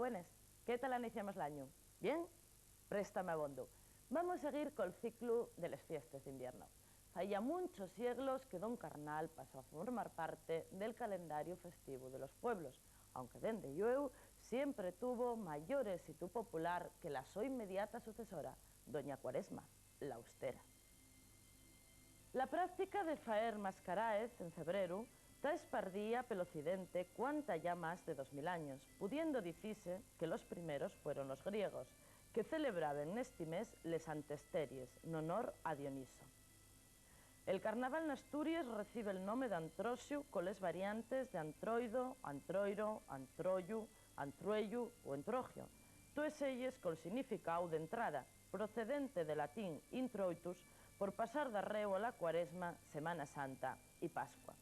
buenas. ¿Qué tal iniciamos el año? ¿Bien? Préstame abondo. Vamos a seguir col ciclo de las fiestas de invierno. Hay ya muchos siglos que Don Carnal pasó a formar parte del calendario festivo de los pueblos, aunque dende llueu siempre tuvo mayor éxito popular que la su inmediata sucesora, Doña Cuaresma, la austera. La práctica de faer mascaraes en febrero está espardía pel occidente cuanta ya más de 2000 años, pudiendo dicirse que los primeros fueron los griegos, que celebraban en este mes les antesteries, en honor a Dioniso. El carnaval en Asturias recibe el nombre de Antrosiu con las variantes de Antroido, Antroiro, Antroyu, Antrueyu o Entrogio, todas ellas con significado de entrada, procedente del latín introitus, por pasar de arreo a la Cuaresma, Semana Santa y Pascua.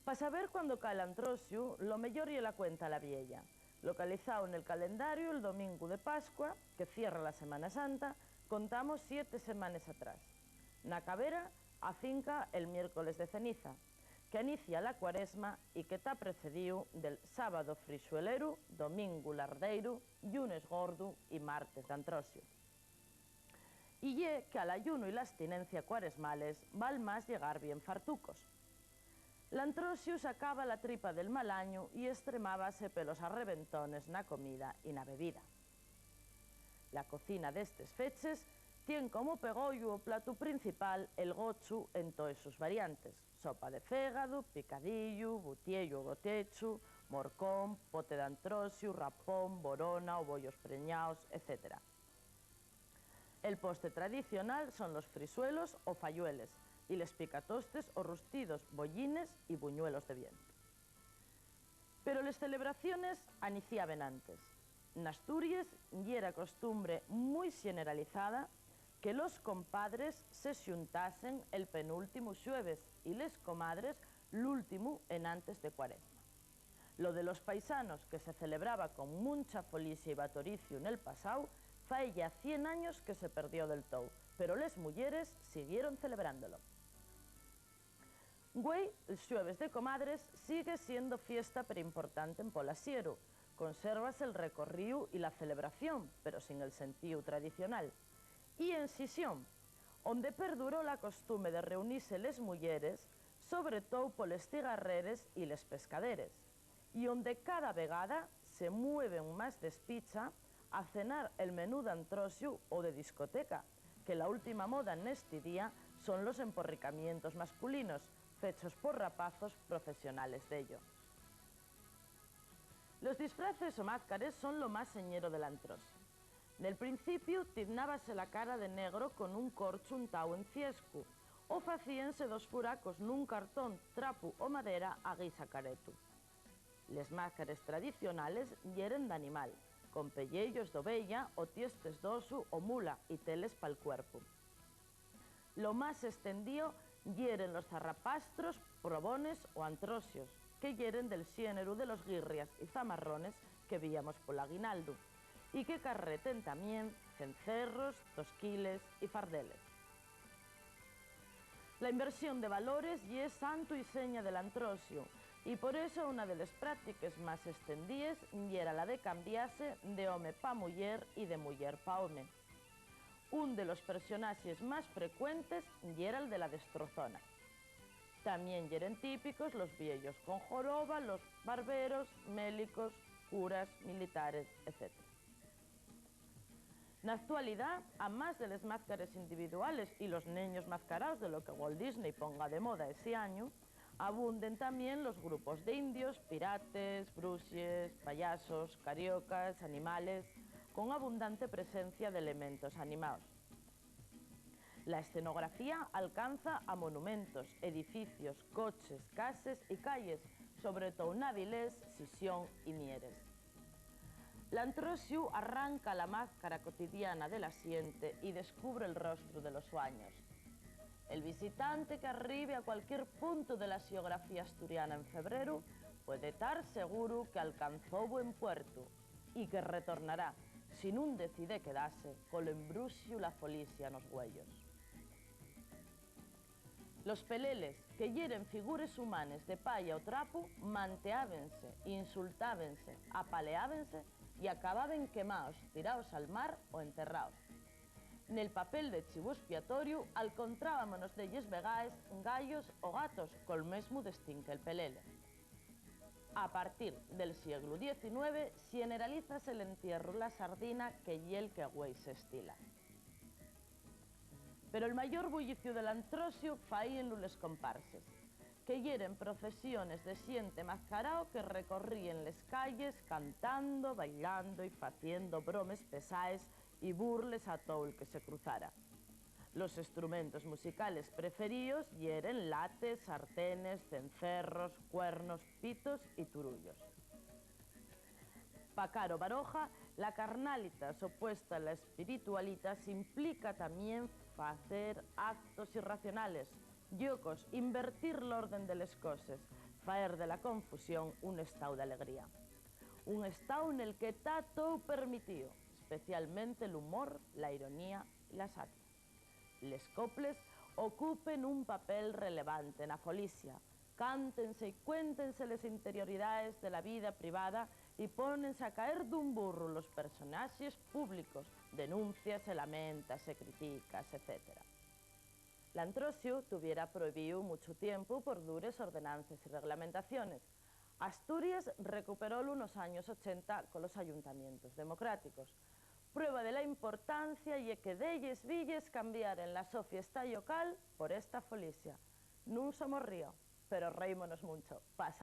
Para saber cuándo cae el Antrosiu, lo mejor y la cuenta la vieja, localizado en el calendario el domingo de Pascua, que cierra la Semana Santa, contamos 7 semanas atrás. Na Cabera afinca el miércoles de ceniza, que inicia la Cuaresma y que está precedido del sábado frisuelero, domingo lardeiro, lunes gordo y martes de Antrosiu. Y ye que al ayuno y la abstinencia cuaresmales val más llegar bien fartucos. L'Antrosiu sacaba la tripa del mal año y extremábase pelos arreventones na comida y na bebida. La cocina destes feches tiene como pegollo o plato principal el gochu en todas sus variantes: sopa de fégado, picadillo, butiello o gotechu, morcón, pote de Antrosiu, rapón, borona o bollos preñados, etc. El postre tradicional son los frisuelos o fayueles y les picatostes o rustidos bollines y buñuelos de viento. Pero las celebraciones aniciaban antes. En Asturias y era costumbre muy generalizada que los compadres se xuntasen el penúltimo xueves y les comadres l'último en antes de Cuaresma. Lo de los paisanos, que se celebraba con mucha folicia y batoricio en el pasado, fai ya 100 años que se perdió del todo, pero les mujeres siguieron celebrándolo. Güey, el xueves de comadres sigue siendo fiesta pero importante en Polasiero. Conservas el recorrido y la celebración, pero sin el sentido tradicional. Y en Sisión, donde perduró la costumbre de reunirse les mujeres, sobre todo por les cigarreres y les pescaderes, y donde cada vegada se mueven más despicha a cenar el menú de Antrosiu o de discoteca, que la última moda en este día son los emporricamientos masculinos, fechos por rapazos profesionales de ello. Los disfraces o máscares son lo más señero del Antrosiu. Del principio tiznábase la cara de negro con un corcho untado en ciescu, o facíanse dos furacos nun cartón, trapu o madera a guisa caretu. Les máscares tradicionales yeren de animal, con pellejos d'ovella o tiestes d'osu o mula y teles pa'l cuerpo. Lo más extendido yeren los zarrapastros, probones o antrosios, que yeren del xénero de los guirrias y zamarrones que víamos por aguinaldo, y que carreten también cencerros, tosquiles y fardeles. La inversión de valores y es santo y seña del Antrosiu, y por eso una de las prácticas más extendidas era la de cambiarse de home pa muller y de muller pa home. Un de los personajes más frecuentes era el de la destrozona. También eran típicos los viejos con joroba, los barberos, mélicos, curas, militares, etc. En la actualidad, a más de las máscaras individuales y los niños mascarados de lo que Walt Disney ponga de moda ese año, abunden también los grupos de indios, pirates, bruxies, payasos, cariocas, animales, con abundante presencia de elementos animados. La escenografía alcanza a monumentos, edificios, coches, casas y calles, sobre todo en Avilés, Sisión y Mieres. L'Antrosiu arranca la máscara cotidiana del asiente y descubre el rostro de los sueños. El visitante que arribe a cualquier punto de la geografía asturiana en febrero puede estar seguro que alcanzó buen puerto y que retornará, si nun decide quedarse, con el embruxio y la folicia en los huellos. Los peleles, que yeren figures humanes de palla o trapo, manteábense, insultábense, apaleábense y acababen quemaos, tiraos al mar o enterraos. Nel papel de chivo expiatorio alcontrábamonos delles vegaes, gallos o gatos col mesmo destín que el pelele. A partir del siglo XIX generalízase el entierro la sardina que yel que güey se estila. Pero el mayor bullicio del antrosio faíenlo les comparses, que yeren procesiones de xente mascarao que recorrían les calles cantando, bailando y faciendo bromes pesaes y burles a todo el que se cruzara. Los instrumentos musicales preferidos yeren lates, sartenes, cencerros, cuernos, pitos y turullos. Pa Caro Baroja, la carnalitas opuesta a la espiritualitas implica también facer actos irracionales, llocos, invertir el orden de les coses, faer de la confusión un estado de alegría. Un estado en el que está todo permitido, especialmente el humor, la ironía y la sátira. Les coples ocupen un papel relevante na folicia, cántense y cuéntense las interioridades de la vida privada y pónense a caer d'un burro los personajes públicos, denuncias, se lamentas, se criticas, etc. L'antrosio tuviera prohibido mucho tiempo por dures ordenanzas y reglamentaciones. Asturias recuperólo unos años 80 con los ayuntamientos democráticos. Prueba de la importancia y que delles villes cambiaren la so fiesta local por esta folicia. Nun somos río, pero reímonos mucho. Pasa.